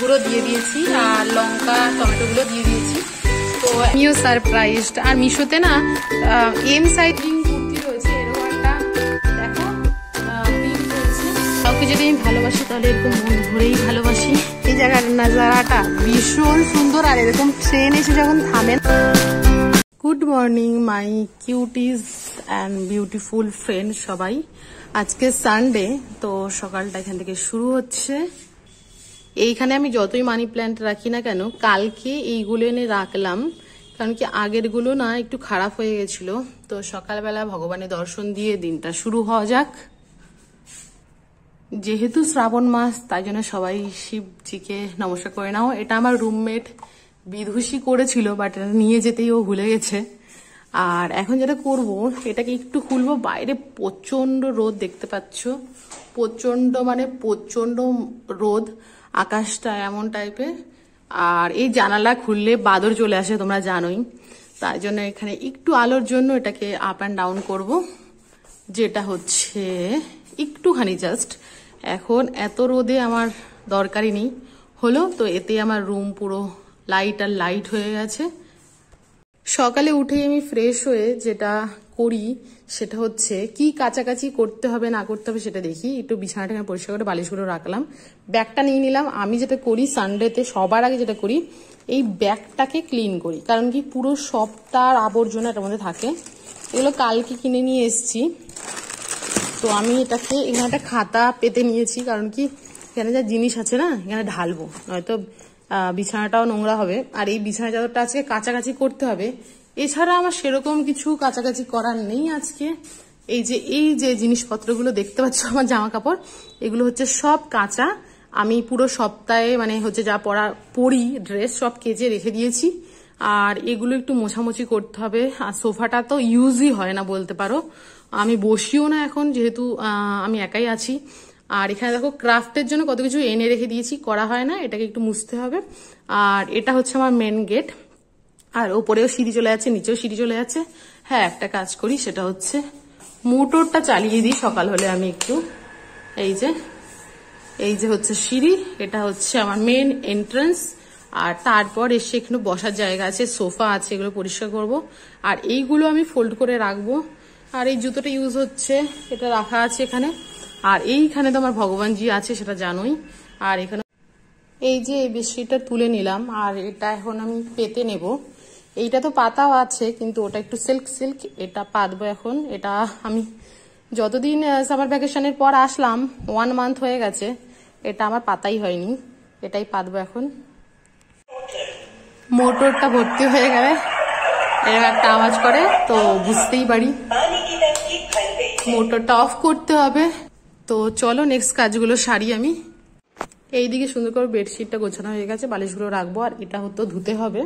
গুঁড়ো দিয়ে দিয়েছি আর লঙ্কা টমেটো গুলো দিয়ে দিয়েছি। তো আমিও সারপ্রাইজড। আর মিশোতে না এম সাইজ কুর্তি রয়েছে, এরকম একটা দেখো প্রিন্ট রয়েছে। কাউকে যদি আমি ভালোবাসি তাহলে এরকম মন ভরেই ভালোবাসি। এই জায়গার নাজারাটা ভীষণ সুন্দর, আর এরকম ট্রেন এসে যখন থামে। Good morning my cuties and beautiful friend সবাই। আজকে সানডে, তো সকালটা এখান থেকে শুরু হচ্ছে। এইখানে আমি যতই মানি প্ল্যান্ট রাখি না কেন, কালকে এইগুলো এনে রাখলাম, কারণ কি আগেরগুলো না একটু খারাপ হয়ে গেছিল। তো সকালবেলা ভগবানের দর্শন দিয়ে দিনটা শুরু হওয়া যাক। যেহেতু শ্রাবণ মাস, তাই জন্য সবাই শিবজিকে নমস্কার করে নাও। এটা আমার রুমমেট বিদুষী করেছিল, বাট এটা নিয়ে যেতেই ও ভুলে গেছে। আর এখন যেটা করব, এটাকে একটু খুলবো। বাইরে প্রচন্ড রোদ দেখতে পাচ্ছ, প্রচন্ড মানে প্রচন্ড রোদ, আকাশটা এমন টাইপের। আর এই জানালা খুললে বাদর চলে আসে, তোমরা জানোই। তাই জন্য এখানে একটু আলোর জন্য এটাকে আপ অ্যান্ড ডাউন করব, যেটা হচ্ছে একটুখানি জাস্ট। এখন এত রোদে আমার দরকারই নেই, হলো তো এতে আমার রুম পুরো লাইট আর লাইট হয়ে গেছে। সকালে উঠে আমি ফ্রেশ হয়ে যেটা করি সেটা হচ্ছে কি কাচাকাচি করতে হবে না করতে হবে সেটা দেখি। একটু বিছানাটা পরিষ্কার করে বালিশগুলো রাখলাম, ব্যাগটা নিয়ে নিলাম। আমি যেটা করি সানডেতে সবার আগে যেটা করি, এই ব্যাগটাকে ক্লিন করি, কারণ কি পুরো সবটার আবর্জনা এটার মধ্যে থাকে। এগুলো কালকে কিনে নিয়ে এসছি। তো আমি এটাকে এখানে একটা খাতা পেতে নিয়েছি, কারণ কি এখানে যা জিনিস আছে না এখানে ঢালবো, নয়তো বিছানাটাও নোংরা হবে। আর এই বিছানা চাদরটা আজকে কাচাকাচি করতে হবে। এছাড়া আমার সেরকম কিছু কাচাকাচি করার নেই আজকে। এই যে জিনিসপত্রগুলো দেখতে পাচ্ছ, আমার জামা কাপড়, এগুলো হচ্ছে সব কাঁচা। আমি পুরো সপ্তাহে মানে হচ্ছে যা পরি ড্রেস সব কেচে রেখে দিয়েছি। আর এগুলো একটু মোছামুছি করতে হবে। আর সোফাটা তো ইউজই হয় না বলতে পারো, আমি বসিও না এখন, যেহেতু আমি একাই আছি। আর এখানে দেখো ক্রাফটের জন্য কত কিছু এনে রেখে দিয়েছি, করা হয় না, এটাকে একটু মুছতে হবে। আর এটা হচ্ছে আমার মেন গেট। আর ওপরেও সিঁড়ি চলে যাচ্ছে, নিচেও সিঁড়ি চলে যাচ্ছে। হ্যাঁ, একটা কাজ করি, সেটা হচ্ছে মোটরটা চালিয়ে দিই সকাল হলে আমি একটু। এই যে হচ্ছে সিঁড়ি, এটা হচ্ছে আমার মেন এন্ট্রান্স। আর তারপর এসে এখানে বসার জায়গা আছে, সোফা আছে, এগুলো পরিষ্কার করব। আর এইগুলো আমি ফোল্ড করে রাখবো। আর এই জুতোটা ইউজ হচ্ছে, এটা রাখা আছে এখানে। আর এইখানে তো আমার ভগবানজি আছে, সেটা জানোই। আর এখানে এই যে এই বেডশিটটা তুলে নিলাম, আর এটা এখন আমি পেতে নেব। এইটা তো পাতাও আছে, কিন্তু ওটা একটু সিল্ক, এটা পাতবো এখন। এটা আমি যতদিন সামার ভ্যাকেশনের পর আসলাম, 1 মান্থ হয়ে গেছে, এটা আমার পাতাই হয়নি, এটাই পাতবো এখন। মোটরটা ভর্তি হয়ে গেলে এরকম একটা আওয়াজ করে, তো বুঝতেই পারি মোটরটা অফ করতে হবে। তো চলো নেক্সট কাজগুলো সারি আমি। এইদিকে সুন্দর করে বেডশিটটা গোছানো হয়ে গেছে, বালিশগুলো রাখবো। আর এটা হতো ধুতে হবে।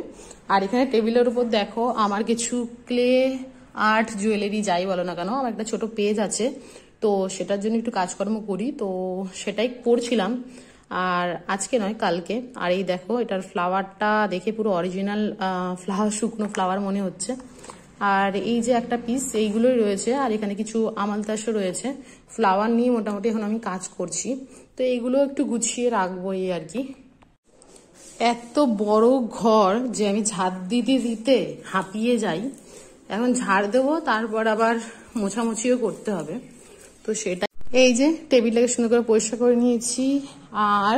আর এখানে টেবিলের উপর দেখো আমার কিছু ক্লে আর্ট জুয়েলারি যাই বলো না কেন, আমার একটা ছোট পেজ আছে, তো সেটার জন্য একটু কাজকর্ম করি, তো সেটাই করছিলাম। আর আজকে নয়, কালকে। আর এই দেখো এটার ফ্লাওয়ারটা দেখে পুরো অরিজিনাল ফ্লাওয়ার, শুকনো ফ্লাওয়ার মনে হচ্ছে। আর এই যে একটা পিস, এইগুলোই রয়েছে। আর এখানে কিছু আমালতাসও রয়েছে। ফ্লাওয়ার নিয়ে মোটামুটি এখন আমি কাজ করছি, তো এইগুলো একটু গুছিয়ে রাখবো এই আর কি। এত বড় ঘর যে আমি ঝাড় দিতে দিতে হাঁপিয়ে যাই। এখন ঝাড় দেবো, তারপর আবার মোছামুছিও করতে হবে, তো সেটা। এই যে টেবিলটাকে সুন্দর করে পরিষ্কার করে নিয়েছি। আর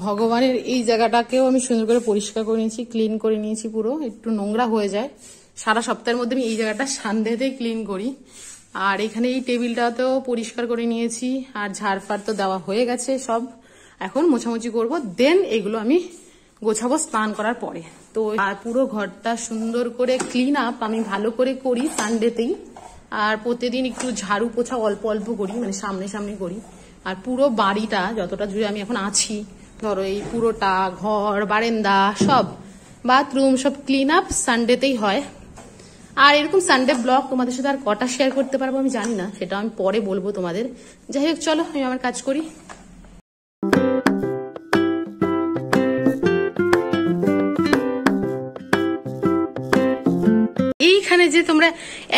ভগবানের এই জায়গাটাকেও আমি সুন্দর করে পরিষ্কার করে নিয়েছি, ক্লিন করে নিয়েছি। পুরো একটু নোংরা হয়ে যায়, সারা সপ্তাহের মধ্যে আমি এই জায়গাটা সানডেতেই ক্লিন করি। আর এখানে এই টেবিলটাতেও পরিষ্কার করে নিয়েছি। আর ঝাড়ফাড় তো দেওয়া হয়ে গেছে সব, এখন মোছামুছি করবো, দেন এগুলো আমি গোছাবো স্নান করার পরে। তো আর পুরো ঘরটা সুন্দর করে ক্লিন আপ আমি ভালো করে করি সানডেতেই। আর প্রতিদিন একটু ঝাড়ু পোছা অল্প অল্প করি, মানে সামনে সামনে করি। আর পুরো বাড়িটা যতটা জুড়ে আমি এখন আছি, ধরো এই পুরোটা ঘর, বারান্দা, সব বাথরুম সব ক্লিন আপ সানডেতেই হয়। আর এরকম সানডে ব্লগ তোমাদের সাথে আর কটা শেয়ার করতে পারবো আমি জানি না, সেটা আমি পরে বলবো তোমাদের। যাই হোক, চলো আমি আমার কাজ করি। এইখানে যে তোমরা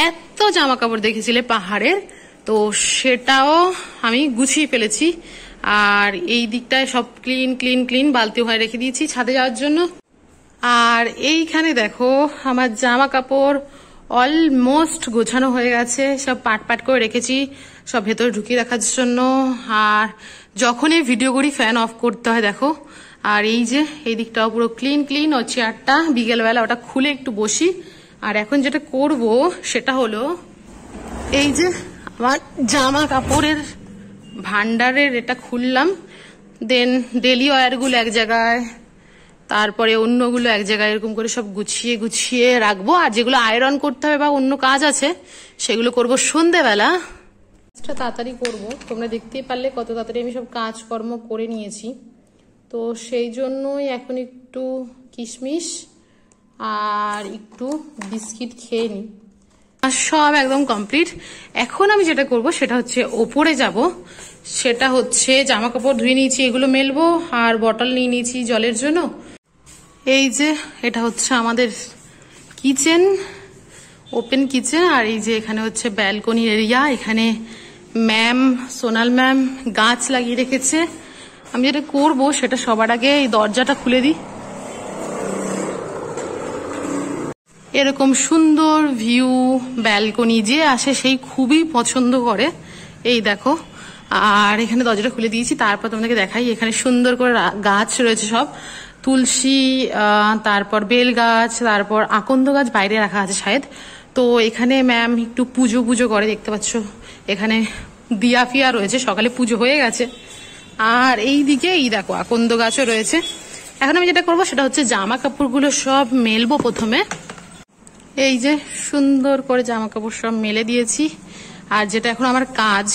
এত জামা কাপড় দেখেছিলে পাহাড়ের, তো সেটাও আমি গুছিয়ে ফেলেছি। আর এই দিকটায় সব ক্লিন ক্লিন ক্লিন বালতি হয়ে রেখে দিয়েছি ছাদে যাওয়ার জন্য। আর এইখানে দেখো আমার জামা কাপড় অলমোস্ট গোছানো হয়ে গেছে, সব পাট পাট করে রেখেছি সব ভেতরে ঢুকিয়ে রাখার জন্য। আর যখনই ভিডিও করি ফ্যান অফ করতে হয় দেখো। আর এই যে এই দিকটাও পুরো ক্লিন ক্লিন। ও চেয়ারটা বিকেলবেলা ওটা খুলে একটু বসি। আর এখন যেটা করব সেটা হলো এই যে আমার জামা কাপড়ের ভান্ডারের এটা খুললাম, দেন ডেলি ওয়্যারগুলো এক জায়গায়, তারপরে অন্যগুলো এক জায়গায়, এরকম করে সব গুছিয়ে গুছিয়ে রাখবো। আর যেগুলো আয়রন করতে হবে বা অন্য কাজ আছে সেগুলো করব সন্ধেবেলা। তাড়াতাড়ি করব, তোমরা দেখতেই পারলে কত তাড়াতাড়ি আমি সব কাজকর্ম করে নিয়েছি। তো সেই জন্যই এখন একটু কিশমিশ আর একটু বিস্কিট খেয়ে নিই। আর সব একদম কমপ্লিট। এখন আমি যেটা করব সেটা হচ্ছে ওপরে যাব, সেটা হচ্ছে জামা কাপড় ধুয়ে নিয়েছি, এগুলো মেলবো। আর বটল নিয়ে নিয়েছি জলের জন্য। এই যে এটা হচ্ছে আমাদের কিচেন, ওপেন কিচেন। আর এই যে এখানে হচ্ছে ব্যালকনি এরিয়া। এখানে ম্যাম, সোনাল ম্যাম গাছ লাগিয়ে রেখেছে। আমি যেটা করব সেটা সবার আগে এই দরজাটা খুলে দিই। এরকম সুন্দর ভিউ ব্যালকনি যে আসে সেই খুবই পছন্দ করে। এই দেখো, আর এখানে দরজাটা খুলে দিয়েছি। তারপর তোমাদেরকে দেখাই, এখানে সুন্দর করে গাছ রয়েছে সব, তুলসী, তারপর বেল গাছ, তারপর আকন্দ গাছ বাইরে রাখা আছে শায়দ। তো এখানে ম্যাম একটু পুজো পুজো করে, দেখতে পাচ্ছ এখানে দিয়া ফিয়া রয়েছে, সকালে পুজো হয়ে গেছে। আর এই দিকে এই দেখো আকন্দ গাছও রয়েছে। এখন আমি যেটা করবো সেটা হচ্ছে জামা কাপড়গুলো সব মেলবো প্রথমে। এই যে সুন্দর করে জামা কাপড় সব মেলে দিয়েছি। আর যেটা এখন আমার কাজ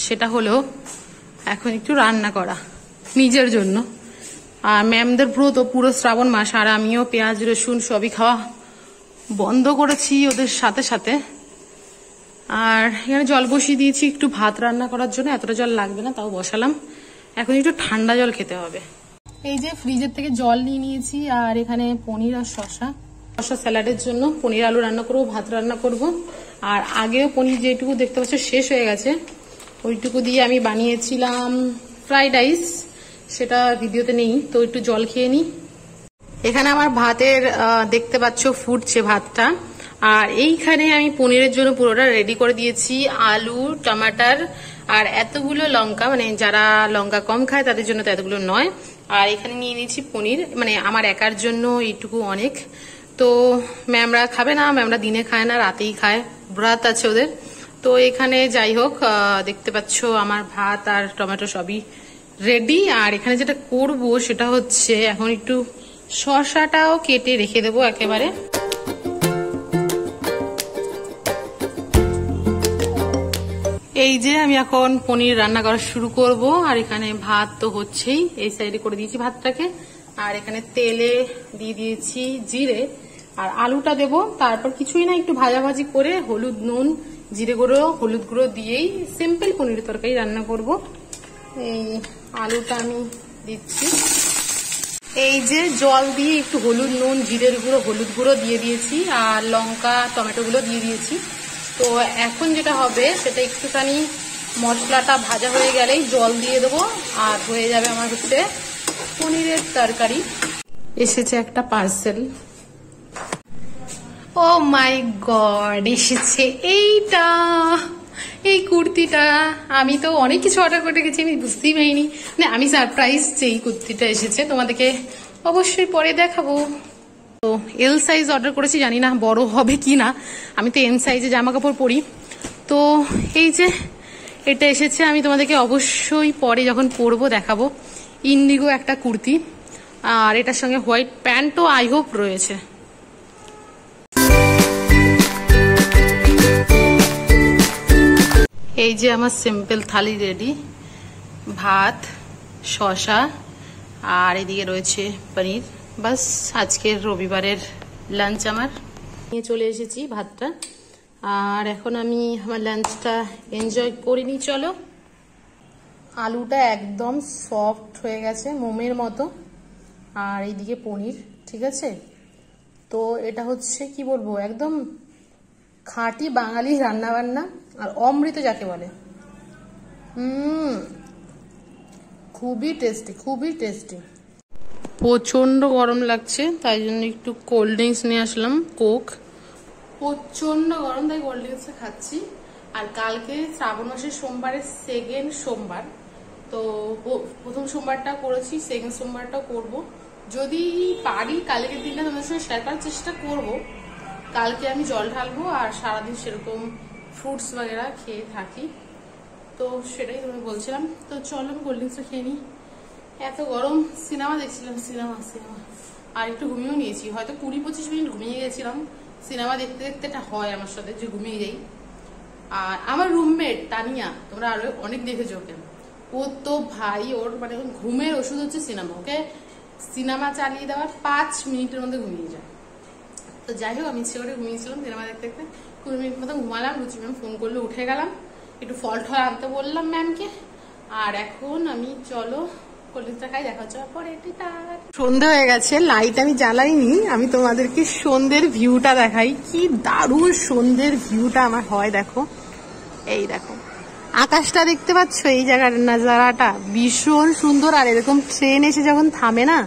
সেটা হলো এখন একটু রান্না করা নিজের জন্য। আর ম্যামদের পুরো শ্রাবণ মাস, আর আমিও পেঁয়াজ রসুন সবই খাওয়া বন্ধ করেছি ওদের সাথে সাথে। আর এখানে জল বসিয়ে দিয়েছি একটু ভাত রান্না করার জন্য, এতটা জল লাগবে না তাও বসালাম। এখন একটু ঠান্ডা জল খেতে হবে। এই যে ফ্রিজের থেকে জল নিয়ে নিয়েছি। আর এখানে পনির আর শসা স্যালাডের জন্য পনির আলু রান্না করবো, ভাত রান্না করব। আর আগেও পনির যেটুকু দেখতে পাচ্ছ শেষ হয়ে গেছে, ওইটুকু দিয়ে আমি বানিয়েছিলাম ফ্রাইড রাইস, সেটা ভিডিওতে নেই। তো একটু জল খেয়ে নিই। এখানে আমার ভাতের দেখতে পাচ্ছ ফুটছে ভাতটা। আর এইখানে আমি পনিরের জন্য পুরোটা রেডি করে দিয়েছি, আলু, টমাটার আর এতগুলো লঙ্কা, মানে যারা লঙ্কা কম খায় তাদের জন্য তো এতগুলো নয়। আর এখানে নিয়ে নিয়েছি পনির, মানে আমার একার জন্য এইটুকু অনেক। তো ম্যামরা খাবে না, ম্যামরা দিনে খায় না, রাতেই খায়, ব্রাত আছে ওদের। তো এখানে যাই হোক দেখতে পাচ্ছ আমার ভাত আর টমেটো সবই রেডি। আর এখানে যেটা করব সেটা হচ্ছে এখন একটু শসাটাও কেটে রেখে দেবো একেবারে। এই যে আমি এখন পনির রান্না করা শুরু করব। আর এখানে ভাত তো হচ্ছেই, এই সাইডে করে দিয়েছি ভাতটাকে। আর এখানে তেলে দিয়ে দিয়েছি জিরে, আর আলুটা দেবো। তারপর কিছুই না, একটু ভাজাভাজি করে হলুদ, নুন, জিরে গুঁড়ো, হলুদ গুঁড়ো দিয়েই সিম্পল পনিরের তরকারি রান্না করব। এই আলুটা আমি দিচ্ছি। এই যে জল দিয়ে একটু হলুদ, নুন, জিরের গুঁড়ো, হলুদ গুঁড়ো দিয়ে দিয়েছি। আর লঙ্কা, টমেটো গুলো দিয়ে দিয়েছি। তো এখন যেটা হবে সেটা একটুখানি মশলাটা ভাজা হয়ে গেলেই জল দিয়ে দেবো, আর হয়ে যাবে আমার হচ্ছে পনিরের তরকারি। এসেছে একটা পার্সেল। ও মাই গড, এসেছে এইটা, এই কুর্তিটা। আমি তো অনেক কিছু অর্ডার করে গেছি, আমি বুঝতেই পারিনি, মানে আমি সারপ্রাইজ যে এই কুর্তিটা এসেছে। তোমাদেরকে অবশ্যই পরে দেখাবো। তো এল সাইজ অর্ডার করেছি, জানি না বড় হবে কি না, আমি তো এম সাইজে জামা কাপড় পরি। তো এই যে এটা এসেছে, আমি তোমাদেরকে অবশ্যই পরে যখন পরবো দেখাবো। ইন্ডিগো একটা কুর্তি, আর এটার সঙ্গে হোয়াইট প্যান্টও আই হোপ রয়েছে। এই যে আমার সিম্পল থালি রেডি, ভাত, শসা, আর এদিকে রয়েছে পনির। বাস আজকের রবিবারের লাঞ্চ আমার নিয়ে চলে এসেছি ভাতটা। আর এখন আমি আমার লাঞ্চটা এনজয় করিনি। চলো, আলুটা একদম সফট হয়ে গেছে, মোমের মতো। আর এইদিকে পনির, ঠিক আছে। তো এটা হচ্ছে কি বলবো, একদম খাঁটি বাঙালি রান্না বান্না, আর অমৃত যাকে বলে। খুবই টেস্টি, খুবই টেস্টি। প্রচন্ড গরম লাগছে, তাই জন্য একটু কোল্ড ড্রিঙ্কস নিয়ে আসলাম, কোক। প্রচন্ড গরম, তাই কোল্ড ড্রিঙ্কসটা খাচ্ছি। আর কালকে শ্রাবণ মাসের সোমবারের সেকেন্ড সোমবার, তো প্রথম সোমবারটা করেছি, সেকেন্ড সোমবারটাও করব। যদি পারি কালকের দিনটা তোমাদের সঙ্গে শেয়ার করার চেষ্টা করব। কালকে আমি জল ঢালবো আর সারাদিন সেরকম ফ্রুটস বাগেরা খেয়ে থাকি, তো সেটাই তোমাকে বলছিলাম। তো চলো আমি কোল্ড ড্রিঙ্কসটা খেয়ে নিই। এত গরম, সিনেমা দেখছিলাম, সিনেমা আর একটু ঘুমিয়েও নিয়েছি, হয়তো 20-25 মিনিট ঘুমিয়ে গেছিলাম। সিনেমা দেখতে দেখতে এটা হয় আমার সাথে যে ঘুমিয়ে যাই। আর আমার রুমমেট তানিয়া, তোমরা আরো অনেক দেখেছো ওকে, ও তো ভাই ওর মানে ঘুমের ওষুধ হচ্ছে সিনেমা। ওকে সিনেমা চালিয়ে দেওয়ার 5 মিনিটের মধ্যে ঘুমিয়ে যায়। তো যাই হোক, আমি ইচ্ছে করে ঘুমিয়েছিলাম সিনেমা দেখতে দেখতে, 20 মিনিট মতো ঘুমালাম। রুচি ম্যাম ফোন করলে উঠে গেলাম, একটু ফল ঠল আনতে বললাম ম্যামকে। আর এখন আমি চলো কোল্ড্রিঙ্কসটা খাই, দেখা হচ্ছে পরে। সন্ধে হয়ে গেছে, লাইট আমি জ্বালাইনি, আমি তোমাদেরকে সন্ধ্যের ভিউটা দেখাই। কি দারুণ সন্ধ্যের ভিউটা আমার হয়, দেখো এই দেখো আকাশটা দেখতে পাচ্ছ, এই জায়গার নাজারাটা ভীষণ সুন্দর। আর এরকম ট্রেন এসে যখন থামে না,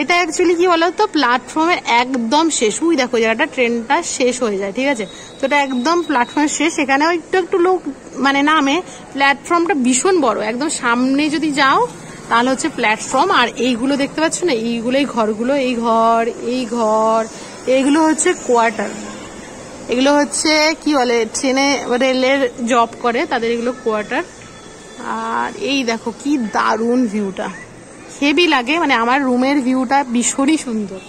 এটা অ্যাকচুয়ালি কি বলতো, প্ল্যাটফর্মের একদম শেষ। ওই দেখো জায়গাটা, ট্রেনটা শেষ হয়ে যায়, ঠিক আছে, তো এটা একদম প্ল্যাটফর্মের শেষ। এখানেও একটু একটু লোক মানে নামে। প্ল্যাটফর্মটা ভীষণ বড়, একদম সামনে যদি যাও তাহলে হচ্ছে প্ল্যাটফর্ম। আর এইগুলো দেখতে পাচ্ছ না, এইগুলোই ঘরগুলো, এই ঘর, এই ঘর, এইগুলো হচ্ছে কোয়ার্টার। এগুলো হচ্ছে কি বলে, ট্রেনে রেলের জব করে তাদের এগুলো কোয়ার্টার। আর এই দেখো কি দারুণ ভিউটা, হেভি লাগে। মানে আমার রুমের ভিউটা ভীষণই সুন্দর।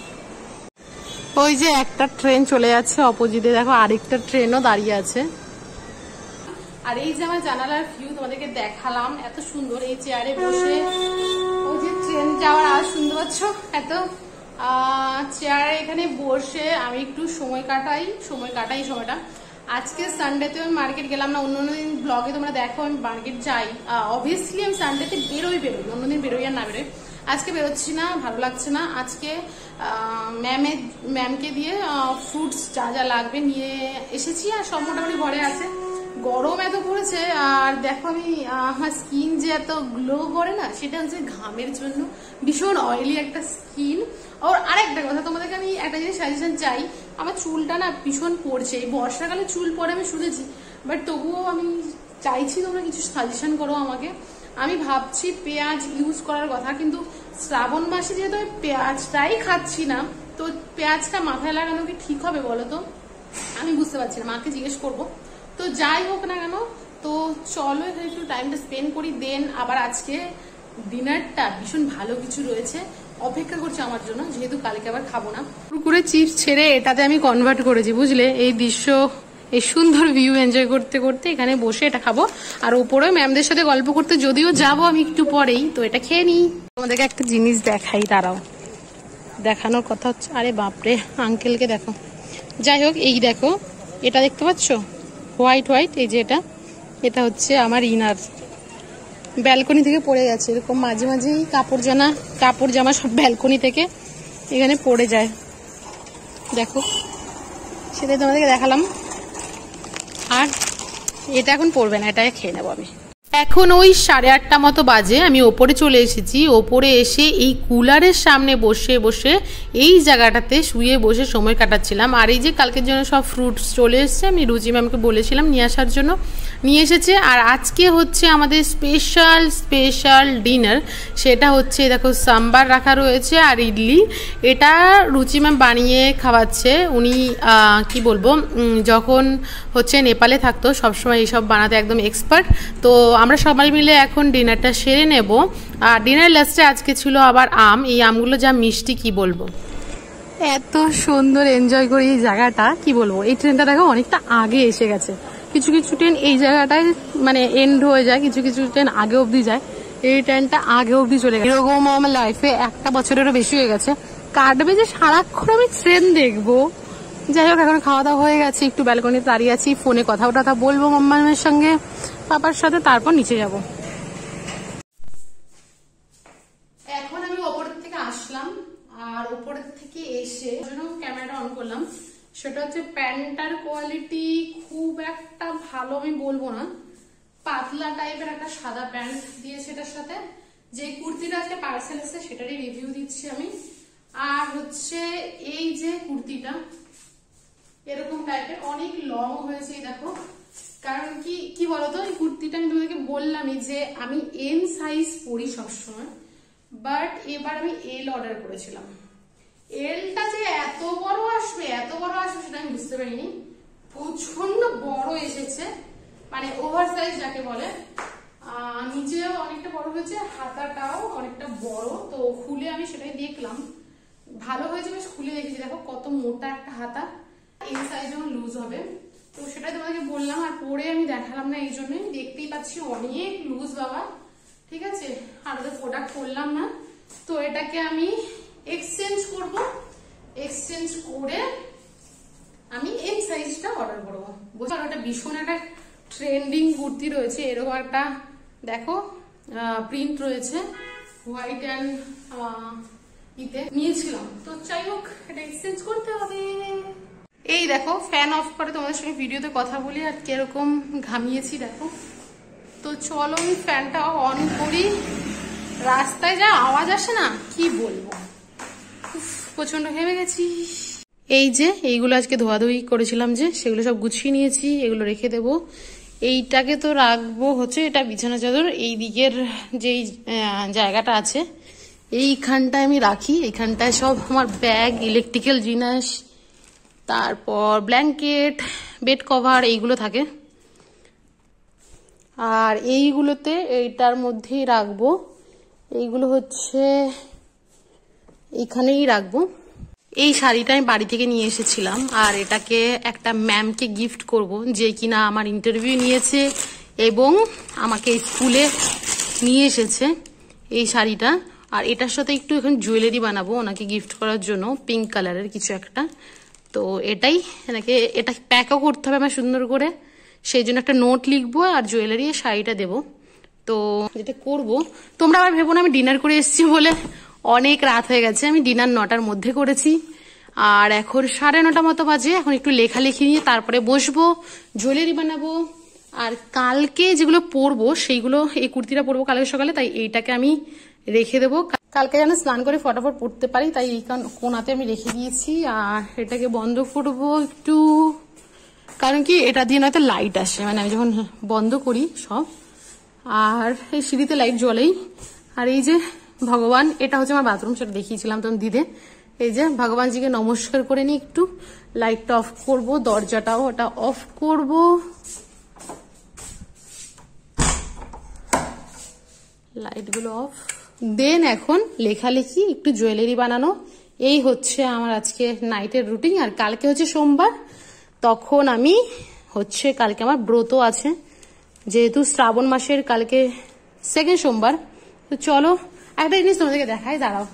ওই যে একটা ট্রেন চলে যাচ্ছে অপোজিটে, দেখো আরেকটা ট্রেনও দাঁড়িয়ে আছে। আর এই যে আমার জানালার ভিউ তোমাদেরকে দেখালাম, এত সুন্দর। এই চেয়ারে বসে ওই যে ট্রেন যাওয়ার আওয়াজ শুনতে পাচ্ছ, এত চেয়ারে এখানে বসে আমি একটু সময় কাটাই সময়টা। আজকে সানডেতে আমি মার্কেট গেলাম না, অন্য দিন ব্লগে তোমরা দেখো আমি মার্কেট যাই। অবভিয়াসলি আমি সানডেতে বেরোই, অন্যদিন বেরোই আর না বেরোই। আজকে বেরোচ্ছি না, ভালো লাগছে না। আজকে ম্যামকে দিয়ে ফ্রুটস যা যা লাগবে নিয়ে এসেছি, আর সব মোটামুটি ঘরে আছে। গরম এত পড়েছে, আর দেখো আমি আমার স্কিন যে এত গ্লো করে না, সেটা হচ্ছে ঘামের জন্য। ভীষণ অয়েলি একটা স্কিন। আর আরেকটা কথা, তোমাদেরকে আমি একটা জিনিস সাজেশন চাই। আমার চুলটা না ভীষণ পড়ছে, এই বর্ষাকালে চুল পড়ে আমি শুনেছি, বাট তবুও আমি চাইছি তোমরা কিছু সাজেশন করো আমাকে। আমি ভাবছি পেঁয়াজ ইউজ করার কথা, কিন্তু শ্রাবণ মাসে যেহেতু আমি পেঁয়াজটাই খাচ্ছি না, তো পেঁয়াজটা মাথায় লাগানো কি ঠিক হবে বলো তো? আমি বুঝতে পারছি না, মাকে জিজ্ঞেস করবো। তো যাই হোক না কেন, তো চলো এখানে একটু টাইমটা স্পেন্ড করি। দেন আবার আজকে ডিনারটা ভীষণ ভালো কিছু রয়েছে, অপেক্ষা করছে আমার জন্য, যেহেতু কালকে আবার খাবো না। পুকুরে চিপস ছেড়ে এটাতে আমি কনভার্ট করেছি, বুঝলে? এই দৃশ্য, এই সুন্দর ভিউ এনজয় করতে করতে এখানে বসে এটা খাবো। আর উপরে ম্যামদের সাথে গল্প করতে যদিও যাবো আমি একটু পরেই, তো এটা খেয়ে নিই। তোমাদেরকে একটা জিনিস দেখাই, দাঁড়াও। দেখানোর কথা হচ্ছে, আরে বাপরে, আঙ্কেলকে দেখো। যাই হোক, এই দেখো, এটা দেখতে পাচ্ছ হোয়াইট হোয়াইট, এই যে এটা হচ্ছে আমার ইনার। ব্যালকনি থেকে পড়ে গেছে, এরকম মাঝে মাঝেই কাপড় জামা সব ব্যালকনি থেকে এখানে পড়ে যায়, দেখো, সেটাই তোমাদেরকে দেখালাম। আর এটা এখন পড়বে না, এটাকে খেয়ে নেবো আমি। এখন ওই 8:30 মতো বাজে, আমি ওপরে চলে এসেছি। ওপরে এসে এই কুলারের সামনে বসে বসে এই জায়গাটাতে শুয়ে বসে সময় কাটাচ্ছিলাম। আর এই যে কালকের জন্য সব ফ্রুটস চলে এসছে, আমি রুচি ম্যামকে বলেছিলাম নিয়ে আসার জন্য, নিয়ে এসেছে। আর আজকে হচ্ছে আমাদের স্পেশাল ডিনার, সেটা হচ্ছে দেখো সাম্বার রাখা রয়েছে আর ইডলি। এটা রুচি ম্যাম বানিয়ে খাওয়াচ্ছে। উনি কি বলবো, যখন হচ্ছে নেপালে থাকতো সবসময় এইসব বানাতে একদম এক্সপার্ট। তো আমরা সবাই মিলে এখন ডিনারটা সেরে নেব। আর ডিনার লাস্টে আজকে ছিল আবার আম। এই আমগুলো যা মিষ্টি কি বলবো, এত সুন্দর এনজয় করি এই জায়গাটা, কি বলবো। এই ট্রেনটা দেখো অনেকটা আগে এসে গেছে, কিছু কিছু ট্রেন এই জায়গাটায় মানে এন্ড হয়ে যায়, কিছু কিছু ট্রেন আগে অবধি যায়। এই ট্রেনটা আগে অবধি চলে গেছে। এরকম আমার লাইফে 1 বছরেরও বেশি হয়ে গেছে, কাটবে যে সারাক্ষণ আমি ট্রেন দেখবো। যাই হোক, এখন খাওয়া দাওয়া হয়ে গেছে, একটু ব্যালকনিতে দাঁড়িয়ে আছি, ফোনে কথা বলবো মাম্মামের সঙ্গে, পাপার সাথে, তারপর নিচে যাব। এখন আমি ওপরের থেকে আসলাম, আর ওপরের থেকে এসে ক্যামেরাটা অন করলাম। সেটা হচ্ছে প্যান্টটার কোয়ালিটি খুব একটা ভালো আমি বলবো না, পাতলা টাইপের একটা সাদা প্যান্ট দিয়েছে এটার সাথে। যে কুর্তিটা আজকে পার্সেল এসেছে সেটারই রিভিউ দিচ্ছি আমি। আর হচ্ছে এই যে কুর্তিটা এরকম টাইপের অনেক লং হয়েছে দেখো, কারণ কি বলতো এই কুর্তিটা আমি তোমাদেরকে বললামই যে আমি এম সাইজ পরি সবসময়, বাট এবার আমি এল অর্ডার করেছিলাম। এলটা যে এত বড় আসবে সেটা আমি বুঝতে পারিনি, প্রচন্ড বড় এসেছে, মানে ওভার সাইজ যাকে বলে। নিচেও অনেকটা বড় হয়েছে, হাতাটাও অনেকটা বড়। তো খুলে আমি সেটাই দেখলাম, ভালো হয়েছে বেশ। খুলে দেখেছি দেখো কত মোটা একটা হাতা, এই সাইজ যখন লুজ হবে। তো সেটাই তোমাদেরকে বললাম, আর পরে আমি দেখালাম না এই জন্যই, দেখতেই পাচ্ছি অনেক লুজ বাবা, ঠিক আছে। আর ওদের প্রোডাক্ট করলাম না, তো এটাকে আমি এক্সচেঞ্জ করব, এক্সচেঞ্জ করে আমি এই সাইজটা অর্ডার করবো। বুঝছো, ওটা ভীষণ একটা ট্রেন্ডিং কুর্তি রয়েছে, এরকম একটা দেখো প্রিন্ট রয়েছে হোয়াইট অ্যান্ড ইতে নিয়েছিলাম। তো যাই হোক, এটা এক্সচেঞ্জ করতে হবে। এই দেখো ফ্যান অফ করে তোমাদের সঙ্গে ভিডিওতে কথা বলি আর কিরকম ঘামিয়েছি দেখো। তো চলো আমি ফ্যানটা অন করি, রাস্তায় যা আওয়াজ আসে না কি বলবো, প্রচন্ড ঘেমে গেছি। এই যে এইগুলো আজকে ধোয়াধুয়ি করেছিলাম যে, সেগুলো সব গুছিয়ে নিয়েছি, এগুলো রেখে দেব। এইটাকে তো রাখবো হচ্ছে, এটা বিছানা চাদর এই দিকের যেই জায়গাটা আছে এইখানটায় আমি রাখি। এইখানটায় সব আমার ব্যাগ, ইলেকট্রিক্যাল জিনিস, তারপর ব্ল্যাঙ্কেট, বেড কভার এইগুলো থাকে। আর এইগুলোতে এইটার মধ্যেই রাখবো, এইগুলো হচ্ছে এইখানেই রাখবো। এই শাড়িটা আমি বাড়ি থেকে নিয়ে এসেছিলাম, আর এটাকে একটা ম্যামকে গিফট করব, যে কিনা আমার ইন্টারভিউ নিয়েছে এবং আমাকে স্কুলে নিয়ে এসেছে এই শাড়িটা। আর এটার সাথে একটু এখন জুয়েলারি বানাবো ওনাকে গিফট করার জন্য, পিঙ্ক কালারের কিছু একটা। তো এটাই এনাকে, এটা প্যাকও করতে হবে আমার সুন্দর করে, সেই জন্য একটা নোট লিখবো আর জুয়েলারি শাড়িটা দেবো। তো যেটা করব, তোমরা আবার ভেবো না আমি ডিনার করে এসেছি বলে, অনেক রাত হয়ে গেছে, আমি ডিনার 9টার মধ্যে করেছি। আর এখন 9:30 মতো বাজে, এখন একটু লেখালেখি নিয়ে তারপরে বসবো, জুয়েলারি বানাবো। আর কালকে যেগুলো পরবো সেইগুলো, এই কুর্তিটা পরবো কালকে সকালে, তাই এইটাকে আমি রেখে দেবো, কালকে যেন স্নান করে ফটাফট পরতে পারি, তাই এই কোনাতে আমি রেখে দিয়েছি। আর এটাকে বন্ধ করবো একটু, কারণ কি এটা দিয়ে নয়তো লাইট আসে, মানে আমি যখন বন্ধ করি সব, আর এই সিঁড়িতে লাইট জ্বলেই। আর এই যে ভগবান, এটা হচ্ছে আমার বাথরুম, সেটা দেখিয়েছিলাম তখন দিদে। এই যে ভগবানজিকে নমস্কার করে নিই একটু, লাইটটা অফ করব, দরজাটাও ওটা অফ করব। লাইটগুলো অফ, দেন এখন লেখালেখি, একটু জুয়েলারি বানানো, এই হচ্ছে আমার আজকে নাইটের রুটিন। আর কালকে হচ্ছে সোমবার, তখন আমি হচ্ছে কালকে আমার ব্রত আছে, যেহেতু শ্রাবণ মাসের কালকে 2nd সোমবার। তো চলো একটা জিনিস তোমাদেরকে দেখাই, দাঁড়াও।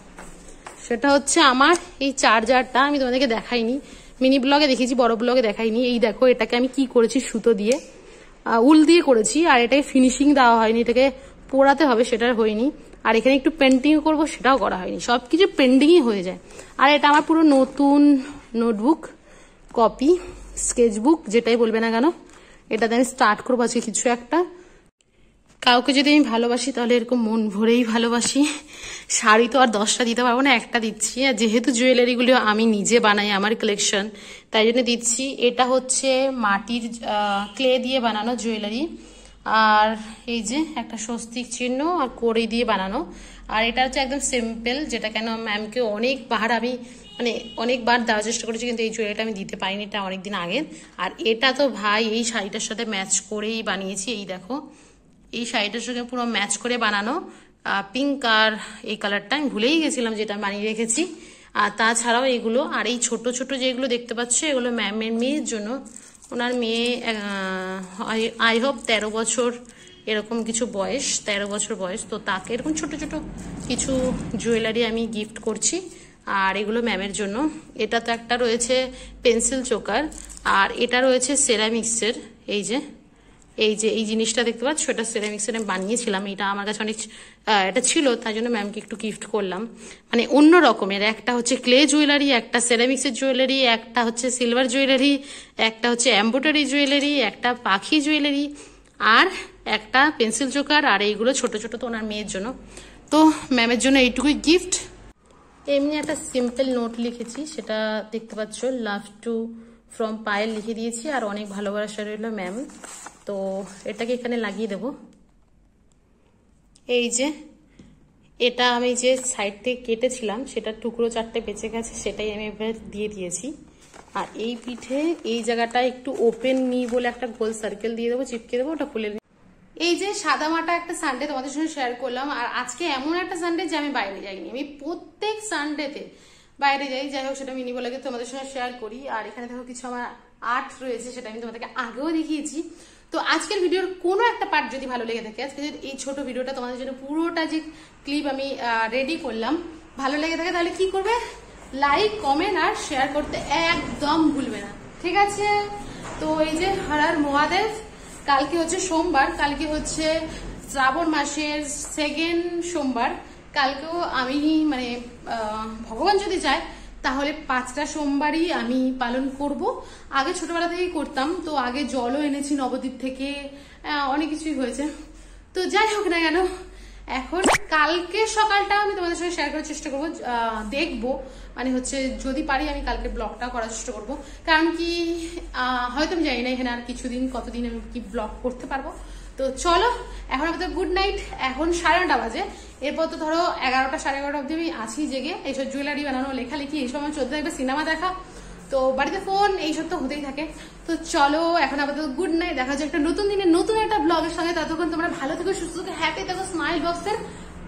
সেটা হচ্ছে আমার এই চার্জারটা, আমি তোমাদেরকে দেখাইনি, মিনি ব্লগে দেখেছি, বড় ব্লগে দেখাইনি। এই দেখো, এটাকে আমি কি করেছি, সুতো দিয়ে উল দিয়ে করেছি, আর এটাকে ফিনিশিং দেওয়া হয়নি, এটাকে পোড়াতে হবে, সেটা হয়নি। আর এখানে একটু পেন্টিং করবো, সেটাও করা হয়নি, সবকিছু পেন্ডিংই হয়ে যায়। আর এটা আমার পুরো নতুন নোটবুক, কপি, স্কেচবুক, যেটাই বলবে না কেন, এটাতে আমি স্টার্ট করবো আজকে কিছু একটা। কাউকে যদি আমি ভালোবাসি তাহলে এরকম মন ভরেই ভালোবাসি। শাড়ি তো আর 10টা দিতে পারবো না, একটা দিচ্ছি। আর যেহেতু জুয়েলারিগুলো আমি নিজে বানাই, আমার কালেকশন, তাই জন্য দিচ্ছি। এটা হচ্ছে মাটির ক্লে দিয়ে বানানো জুয়েলারি, আর এই যে একটা স্বস্তিক চিহ্ন আর কড়ি দিয়ে বানানো। আর এটা হচ্ছে একদম সিম্পল, যেটা কেন ম্যামকে অনেকবার আমি অনেকবার দেওয়ার চেষ্টা করেছি, কিন্তু এই জুয়েলারিটা আমি দিতে পারিনি, এটা অনেকদিন আগের। আর এটা তো ভাই এই শাড়িটার সাথে ম্যাচ করেই বানিয়েছি, এই দেখো এই শাড়িটার সঙ্গে পুরো ম্যাচ করে বানানো, পিঙ্ক আর এই কালারটা আমি ভুলেই গেছিলাম যেটা বানিয়ে রেখেছি। আর তাছাড়াও এগুলো, আর এই ছোট ছোট যেগুলো দেখতে পাচ্ছ, এগুলো ম্যামের মেয়ের জন্য। ওনার মেয়ে আই হোপ 13 বছর এরকম কিছু বয়স, 13 বছর বয়স। তো তাকে এরকম ছোট ছোট কিছু জুয়েলারি আমি গিফট করছি, আর এগুলো ম্যামের জন্য। এটা তো একটা রয়েছে পেন্সিল চোকার, আর এটা রয়েছে সেরামিক্সের। এই জিনিসটা দেখতে পাচ্ছ, এটা সেরামিক্সের আমি বানিয়েছিলাম, এটা আমার কাছে অনেক এটা ছিল, তাই জন্য ম্যামকে একটু গিফট করলাম। মানে অন্য রকমের, একটা হচ্ছে ক্লে জুয়েলারি, একটা সেরামিক্সের জুয়েলারি, একটা হচ্ছে সিলভার জুয়েলারি, একটা হচ্ছে এমব্রয়ডারি জুয়েলারি, একটা পাখি জুয়েলারি, আর একটা পেন্সিল চোকার। আর এইগুলো ছোট ছোট তো ওনার মেয়ের জন্য। তো ম্যামের জন্য এইটুকুই গিফট। এমনি একটা সিম্পল নোট লিখেছি, সেটা দেখতে পাচ্ছ, লাভ টু ফ্রম পায়েল লিখে দিয়েছি, আর অনেক ভালোবাসা রইল ম্যাম। তো এটাকে এখানে লাগিয়ে দেব। এই যে এটা আমি যে সাইড থেকে কেটেছিলাম সেটা টুকরো 4টে বেঁচে গেছে, সেটাই আমি এবার দিয়ে দিয়েছি। আর এই পিঠে এই জায়গাটা একটু ওপেন নি বলে একটা গোল সার্কেল দিয়ে দেবো, চিপকে দেবো, ওটা খুলে। এই যে সাদামাটা একটা সানডে তোমাদের সঙ্গে শেয়ার করলাম, আর আজকে এমন একটা সানডে যে আমি বাইরে যাইনি। আমি প্রত্যেক সানডেতে বাইরে যাই, যাই হোক সেটা মিনি ব্লগে তোমাদের সঙ্গে শেয়ার করি। আর এখানে দেখো কিছু আমার আর্ট রয়েছে, সেটা আমি তোমাদেরকে আগেও দেখিয়েছি। তো আজকের ভিডিওর কোনো একটা পার্ট যদি ভালো লেগে থাকে, আজকে এই ছোট ভিডিওটা তোমাদের জন্য পুরোটা যে ক্লিপ আমি রেডি করলাম ভালো লেগে থাকে, তাহলে কি করবে, লাইক কমেন্ট আর শেয়ার করতে একদম ভুলবে না, ঠিক আছে? তো এই যে হর হর মহাদেব, কালকে হচ্ছে সোমবার, কালকে হচ্ছে শ্রাবণ মাসের 2nd সোমবার। কালকেও আমি মানে ভগবান যদি চায় তাহলে 5টা সোমবারই আমি পালন করব। আগে ছোটবেলা থেকেই করতাম, তো আগে জলও এনেছি নবদ্বীপ থেকে, অনেক কিছুই হয়েছে। তো যাই হোক না কেন, এখন কালকে সকালটা আমি তোমাদের সঙ্গে শেয়ার করার চেষ্টা করবো, দেখবো মানে হচ্ছে যদি পারি আমি কালকে ব্লগটা করার চেষ্টা করবো। কারণ কি হয়তো আমি জানি না এখানে আর কিছুদিন কতদিন আমি কি ব্লগ করতে পারবো। তো চলো এখন আমাদের গুড নাইট। এখন 9:30 বাজে, এরপর তো ধরো 11টা 11:30 অব্দি আমি আছি জেগে, এইসব জুয়েলারি বানানো, লেখালেখি এইসব আমার চলতে থাকবে, সিনেমা দেখা, তো বাড়িতে ফোন এইসব তো হতেই থাকে। তো চলো এখন আপাতত গুড নাইট, দেখা যায় একটা নতুন দিনে নতুন একটা ব্লগের সঙ্গে। ততক্ষণ তোমরা ভালো থেকো, সুস্থ থেকো, হ্যাপি থেকো, স্মাইল বক্সের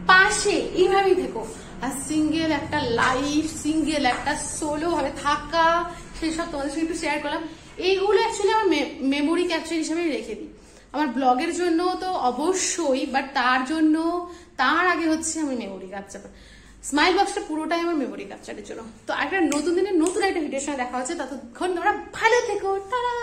পাশে এইভাবেই থেকো। আর সিঙ্গেল একটা লাইফ, সিঙ্গেল একটা সোলো ভাবে থাকা, সেসব তোমাদের সঙ্গে একটু শেয়ার করলাম। এইগুলো অ্যাকচুয়ালি আমার মেমোরি ক্যাপচার হিসেবে রেখে দিই, আমার ব্লগের জন্য তো অবশ্যই, বাট তার আগে হচ্ছে আমি মেমোরি ক্যাপচার। স্মাইল বক্সটা পুরোটাই আমার মেমোরি ক্যাপচারের জন্য। তো একটা নতুন দিনে নতুন একটা ভিডিওর সঙ্গে দেখা হচ্ছে, ততক্ষণ তোমরা ভালো থেকো, টাটা।